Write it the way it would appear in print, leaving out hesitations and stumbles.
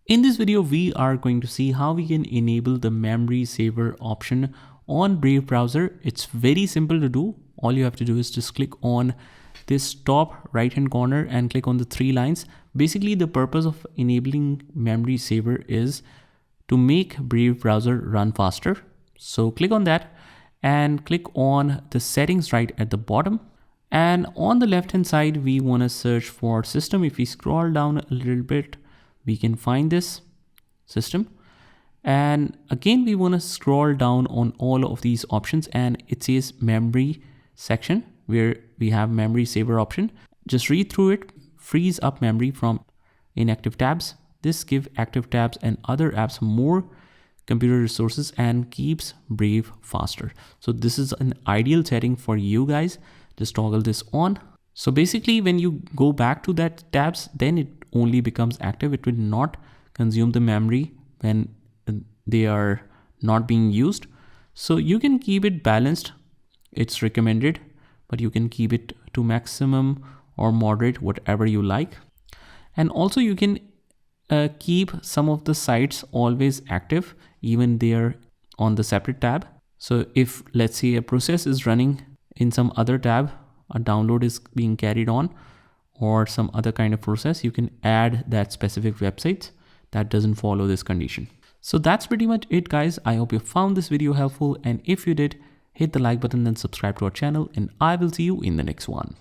In this video, we are going to see how we can enable the memory saver option on Brave browser. It's very simple to do. All you have to do is just click on this top right hand corner and click on the three lines. Basically, the purpose of enabling memory saver is to make Brave browser run faster. So click on that and click on the settings right at the bottom. And on the left hand side, we want to search for system. If we scroll down a little bit, we can find this system. And again, we want to scroll down on all of these options and it says memory section where we have memory saver option. Just read through it. Frees up memory from inactive tabs. This gives active tabs and other apps more computer resources and keeps Brave faster. So this is an ideal setting for you guys. Just toggle this on. So basically when you go back to that tabs, then it only becomes active. It will not consume the memory when they are not being used. So you can keep it balanced. It's recommended, but you can keep it to maximum or moderate, whatever you like. And also you can keep some of the sites always active, even they're on the separate tab. So if let's say a process is running in some other tab, a download is being carried on, or some other kind of process, you can add that specific website that doesn't follow this condition. So that's pretty much it, guys. I hope you found this video helpful, and if you did, hit the like button and subscribe to our channel, and I will see you in the next one.